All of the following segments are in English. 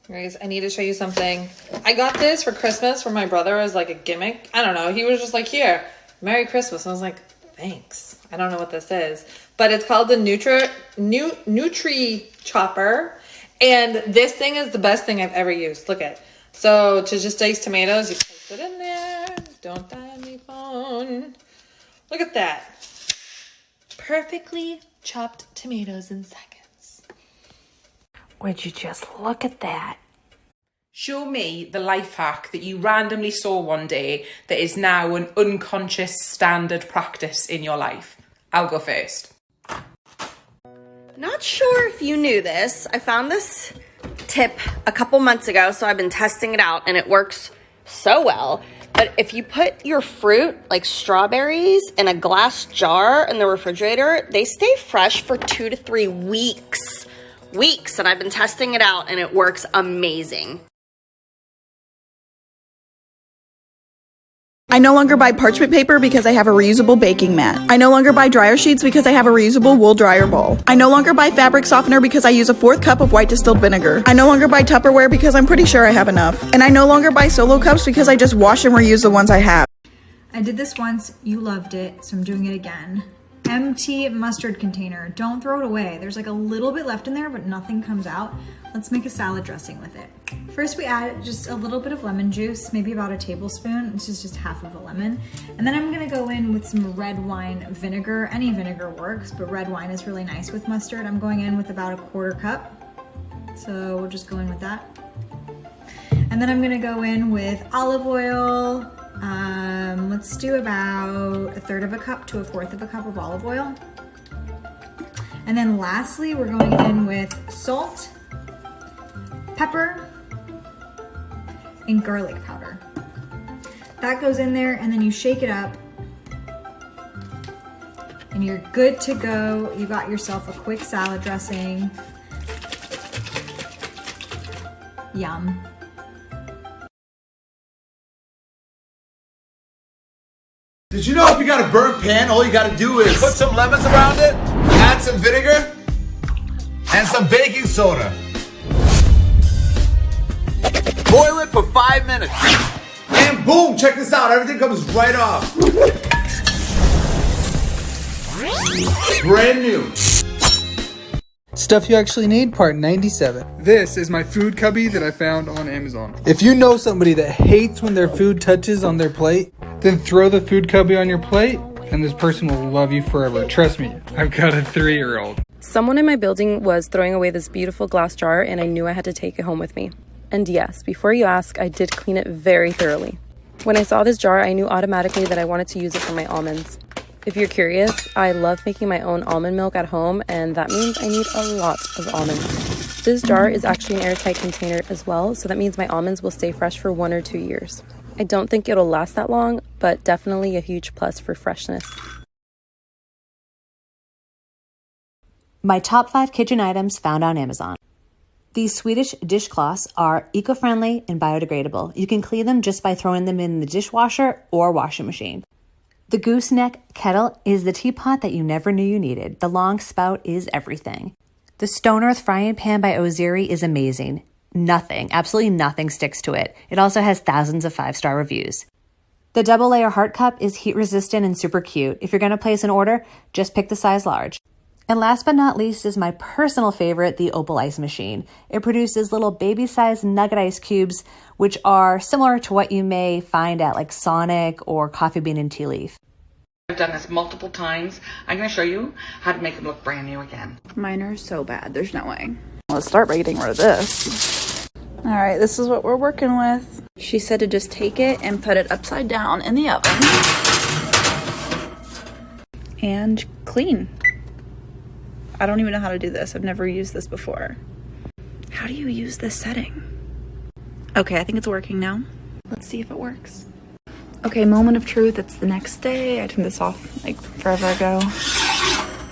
Guys, I need to show you something. I got this for Christmas from my brother as like a gimmick. I don't know. He was just like, here, Merry Christmas. And I was like, thanks. I don't know what this is. But it's called the Nutri Chopper. And this thing is the best thing I've ever used. Look at it. So to just dice tomatoes, you place it in there. Don't die on my phone. Look at that. Perfectly chopped tomatoes in seconds. Would you just look at that? Show me the life hack that you randomly saw one day that is now an unconscious standard practice in your life. I'll go first. Not sure if you knew this. I found this tip a couple months ago, so I've been testing it out and it works so well. But if you put your fruit, like strawberries, in a glass jar in the refrigerator, they stay fresh for 2 to 3 weeks. And I've been testing it out and it works amazing. I no longer buy parchment paper because I have a reusable baking mat. I no longer buy dryer sheets because I have a reusable wool dryer bowl. I no longer buy fabric softener because I use a 4th cup of white distilled vinegar. I no longer buy Tupperware because I'm pretty sure I have enough. And I no longer buy solo cups because I just wash and reuse the ones I have. I did this once, you loved it, so I'm doing it again. Empty mustard container. Don't throw it away. There's like a little bit left in there, but nothing comes out. Let's make a salad dressing with it. First, we add just a little bit of lemon juice, maybe about a tablespoon. This is just half of a lemon. And then I'm gonna go in with some red wine vinegar. Any vinegar works, but red wine is really nice with mustard. I'm going in with about a 1/4 cup. So we'll just go in with that. And then I'm gonna go in with olive oil. Let's do about 1/3 of a cup to 1/4 of a cup of olive oil. And then lastly, we're going in with salt, pepper, and garlic powder. That goes in there and then you shake it up and you're good to go. You got yourself a quick salad dressing. Yum. Did you know if you got a burnt pan, all you gotta do is put some lemons around it, add some vinegar, and some baking soda. Boil it for 5 minutes. And boom, check this out, everything comes right off. Brand new. Stuff you actually need, part 97. This is my food cubby that I found on Amazon. If you know somebody that hates when their food touches on their plate, then throw the food cubby on your plate and this person will love you forever. Trust me, I've got a 3-year-old. Someone in my building was throwing away this beautiful glass jar and I knew I had to take it home with me. And yes, before you ask, I did clean it very thoroughly. When I saw this jar, I knew automatically that I wanted to use it for my almonds. If you're curious, I love making my own almond milk at home, and that means I need a lot of almonds. This jar is actually an airtight container as well, so that means my almonds will stay fresh for 1 or 2 years. I don't think it'll last that long, but definitely a huge plus for freshness. My top 5 kitchen items found on Amazon. These Swedish dishcloths are eco-friendly and biodegradable. You can clean them just by throwing them in the dishwasher or washing machine. The gooseneck kettle is the teapot that you never knew you needed. The long spout is everything. The Stone Earth frying pan by Oziri is amazing. Nothing, absolutely nothing sticks to it. It also has thousands of 5-star reviews. The double layer heart cup is heat resistant and super cute. If you're going to place an order, just pick the size large. And last but not least is my personal favorite, the Opal Ice Machine. It produces little baby-sized nugget ice cubes, which are similar to what you may find at like Sonic or Coffee Bean and Tea Leaf. I've done this multiple times. I'm going to show you how to make them look brand new again. Mine are so bad, there's no way. Let's start by getting rid of this. All right, this is what we're working with. She said to just take it and put it upside down in the oven. And clean. I don't even know how to do this. I've never used this before. How do you use this setting? Okay, I think it's working now. Let's see if it works. Okay, moment of truth. It's the next day. I turned this off like forever ago.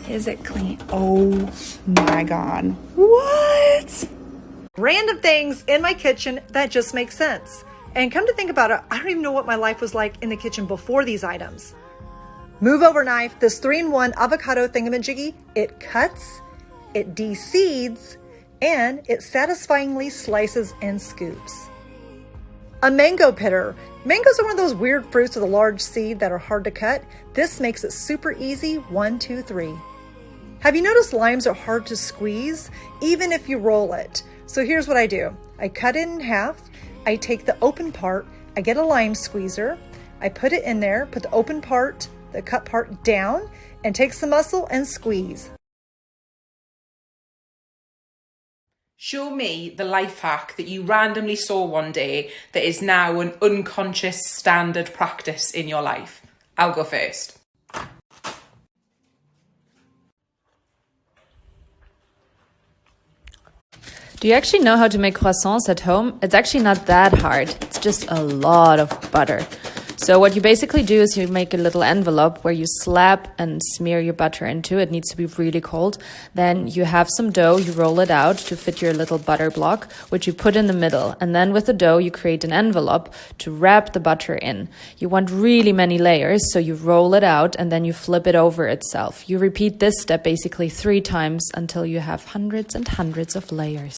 Is it clean? Oh my God. What? Random things in my kitchen that just make sense. And come to think about it, I don't even know what my life was like in the kitchen before these items. Move over knife, this 3-in-1 avocado thingamajiggy. It cuts, it de-seeds, and it satisfyingly slices and scoops. A mango pitter. Mangoes are one of those weird fruits with a large seed that are hard to cut. This makes it super easy. 1, 2, 3. Have you noticed limes are hard to squeeze, even if you roll it? So here's what I do. I cut it in half. I take the open part. I get a lime squeezer. I put it in there, put the open part, the cut part down, and take some muscle and squeeze. Show me the life hack that you randomly saw one day that is now an unconscious standard practice in your life. I'll go first. Do you actually know how to make croissants at home? It's actually not that hard. It's just a lot of butter. So what you basically do is you make a little envelope where you slap and smear your butter into. It needs to be really cold. Then you have some dough, you roll it out to fit your little butter block, which you put in the middle. And then with the dough, you create an envelope to wrap the butter in. You want really many layers, so you roll it out and then you flip it over itself. You repeat this step basically 3 times until you have hundreds and hundreds of layers.